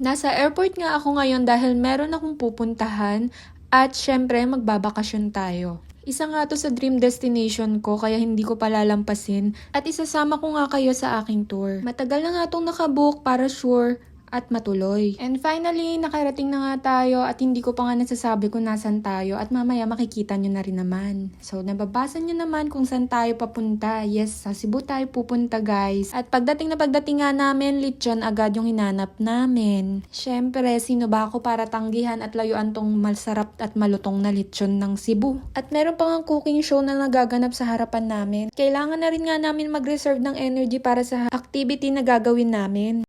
Nasa airport nga ako ngayon dahil meron akong pupuntahan at syempre magbabakasyon tayo. Isa nga to sa dream destination ko kaya hindi ko palalampasin at isasama ko nga kayo sa aking tour. Matagal na nga itong nakabook para sure at matuloy. And finally, nakarating na nga tayo at hindi ko pa nga nasasabi kung nasan tayo at mamaya makikita nyo na rin naman. So, nababasa nyo naman kung saan tayo papunta. Yes, sa Cebu tayo pupunta guys. At pagdating nga namin, lechon agad yung hinanap namin. Syempre, sino ba ako para tanggihan at layuan tong masarap at malutong na lechon ng Cebu. At meron pa nga cooking show na nagaganap sa harapan namin. Kailangan na rin nga namin mag-reserve ng energy para sa activity na gagawin namin.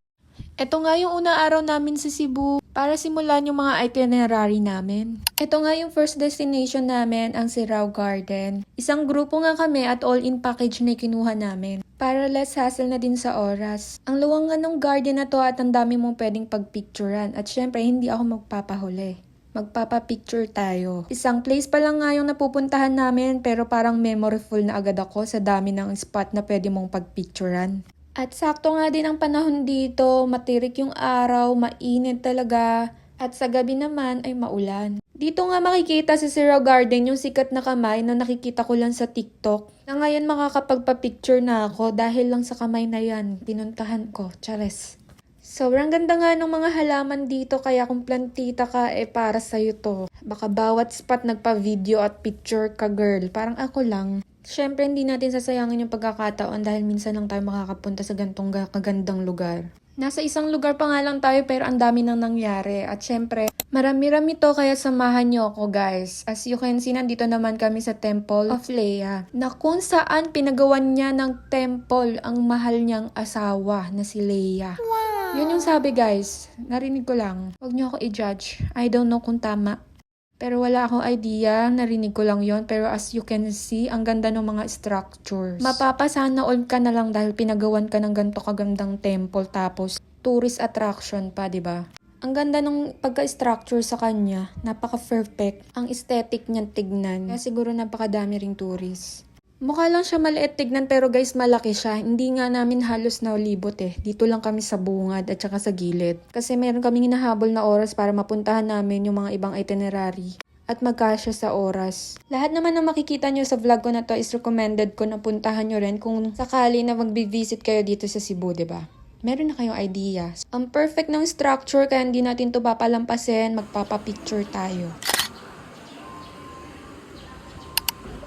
Ito nga yung unang araw namin sa Cebu para simulan yung mga itinerary namin. Ito nga yung first destination namin, ang Sirao Garden. Isang grupo nga kami at all-in package na kinuha namin. Para less hassle na din sa oras. Ang luwang nga ng garden na to at ang dami mong pwedeng pagpicturan. At syempre, hindi ako magpapahuli. Magpapapicture tayo. Isang place pa lang nga yung napupuntahan namin pero parang memorable na agad ako sa dami ng spot na pwede mong pagpicturan. At sakto nga din ang panahon dito, matirik yung araw, mainit talaga, at sa gabi naman ay maulan. Dito nga makikita sa Sirao Garden yung sikat na kamay na nakikita ko lang sa TikTok. Na ngayon makakapagpa-picture na ako dahil lang sa kamay na yan, pinuntahan ko, chares. Sobrang ganda nga ng mga halaman dito kaya kung plantita ka para sa'yo to. Baka bawat spot nagpa-video at picture ka girl, parang ako lang. Siyempre, hindi natin sasayangin yung pagkakataon dahil minsan lang tayo makakapunta sa gantong kagandang lugar. Nasa isang lugar pa nga lang tayo pero ang dami nang nangyari. At siyempre, marami-rami to kaya samahan nyo ako guys. As you can see, nandito naman kami sa Temple of Leia. Na kung saan pinagawan niya ng temple ang mahal niyang asawa na si Leia. Wow! Yun yung sabi guys. Narinig ko lang. Huwag nyo ako i-judge. I don't know kung tama. Pero wala akong idea, narinig ko lang yon. Pero as you can see, ang ganda ng mga structures. Mapapasana all ka na lang dahil pinagawan ka ng ganito kagandang temple tapos tourist attraction pa, di ba? Ang ganda ng pagka-structure sa kanya, napaka-perfect. Ang aesthetic niyan tignan. Kaya siguro napakadami ring tourist. Mukha lang siya maliit tignan pero guys malaki siya. Hindi nga namin halos naulibot Dito lang kami sa bungad at saka sa gilid. Kasi meron kaming hinahabol na oras para mapuntahan namin yung mga ibang itinerary. At magkasya sa oras. Lahat naman na makikita nyo sa vlog ko na to is recommended ko na puntahan nyo rin kung sakali na mag-visit kayo dito sa Cebu, diba? Meron na kayong idea. Ang perfect ng structure kaya hindi natin to papalampasin. Magpapapicture tayo.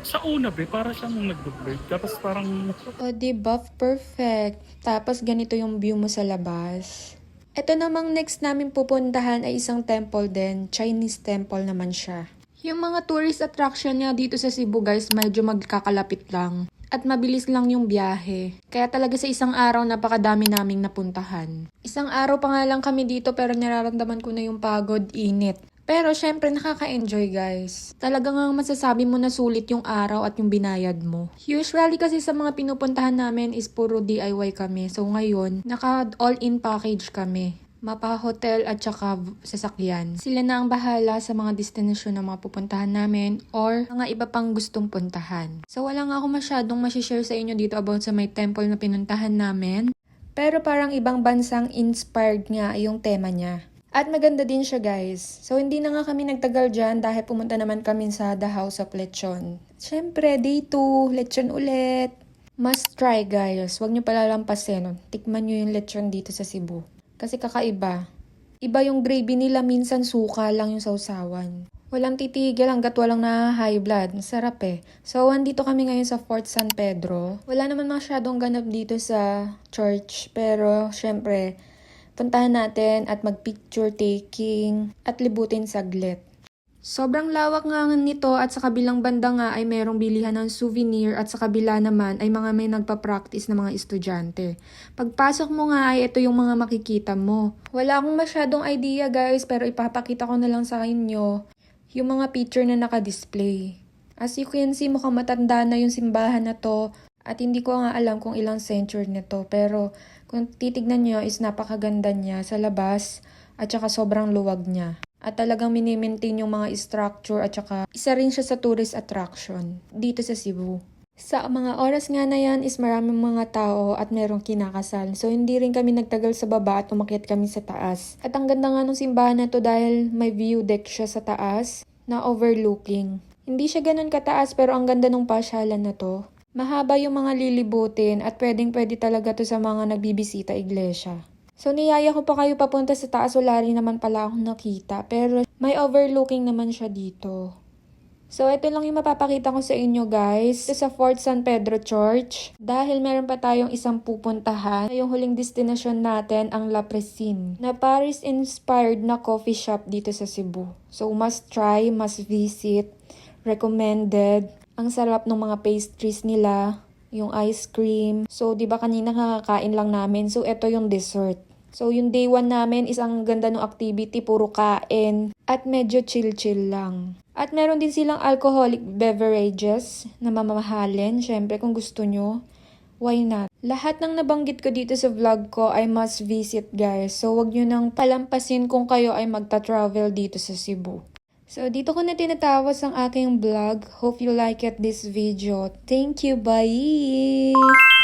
Sa una para siyang nag-bird. Tapos parang... O diba? Perfect. Tapos ganito yung view mo sa labas. Ito namang next namin pupuntahan ay isang temple din. Chinese temple naman siya. Yung mga tourist attraction niya dito sa Cebu guys, medyo magkakalapit lang. At mabilis lang yung biyahe. Kaya talaga sa isang araw napakadami naming napuntahan. Isang araw pa nga lang kami dito pero nararamdaman ko na yung pagod, init. Pero syempre nakaka-enjoy guys. Talagang masasabi mo na sulit yung araw at yung binayad mo. Usually kasi sa mga pinupuntahan namin is puro DIY kami. So ngayon, naka all-in package kami. Mapa-hotel at saka sasakyan. Sila na ang bahala sa mga destinasyon na mga pupuntahan namin or mga iba pang gustong puntahan. So wala nga ako masyadong masishare sa inyo dito about sa may temple na pinuntahan namin. Pero parang ibang bansang inspired nga yung tema niya. At maganda din siya guys. So hindi na nga kami nagtagal dyan dahil pumunta naman kami sa The House of Lechon. Syempre, day 2, lechon ulit. Must try guys. Huwag nyo palalampasin. Tikman nyo yung lechon dito sa Cebu. Kasi kakaiba. Iba yung gravy nila, minsan suka lang yung sausawan. Walang titigil hanggat walang na high blood. Masarap So, andito kami ngayon sa Fort San Pedro. Wala naman masyadong ganap dito sa church. Pero, syempre, puntahan natin at mag-picture taking at libutin saglit. Sobrang lawak nga nito at sa kabilang banda nga ay mayroong bilihan ng souvenir at sa kabila naman ay mga may nagpa-practice na mga estudyante. Pagpasok mo nga ay ito yung mga makikita mo. Wala akong masyadong idea guys pero ipapakita ko na lang sa inyo yung mga picture na naka-display. As you can see mukhang matanda na yung simbahan na to at hindi ko nga alam kung ilang century nito pero kung titignan nyo is napakaganda niya sa labas at saka sobrang luwag niya. At talagang mini-maintain yung mga structure at saka isa rin siya sa tourist attraction dito sa Cebu. Sa mga oras nga na yan is maraming mga tao at merong kinakasal. So hindi rin kami nagtagal sa baba at umakyat kami sa taas. At ang ganda nga ng simbahan na to dahil may view deck siya sa taas na overlooking. Hindi siya ganun kataas pero ang ganda ng pasyalan na to. Mahaba yung mga lilibutin at pwedeng-pwede talaga to sa mga nagbibisita iglesia. So niyaya ko pa kayo papunta sa taas, wala rin naman pala akong nakita. Pero may overlooking naman siya dito. So, ito lang yung mapapakita ko sa inyo guys. Ito sa Fort San Pedro Church. Dahil meron pa tayong isang pupuntahan. Yung huling destination natin, ang La Presine. Na Paris-inspired na coffee shop dito sa Cebu. So, must try, must visit. Recommended. Ang sarap ng mga pastries nila. Yung ice cream. So, di ba kanina kakakain lang namin. So, ito yung dessert. So, yung day 1 namin is ang ganda ng activity. Puro kain. At medyo chill-chill lang. At meron din silang alcoholic beverages na mamahalin. Syempre, kung gusto nyo, why not? Lahat ng nabanggit ko dito sa vlog ko ay must visit guys. So, wag nyo nang palampasin kung kayo ay magta-travel dito sa Cebu. So, dito ko na tinatapos ang aking vlog. Hope you like it this video. Thank you. Bye!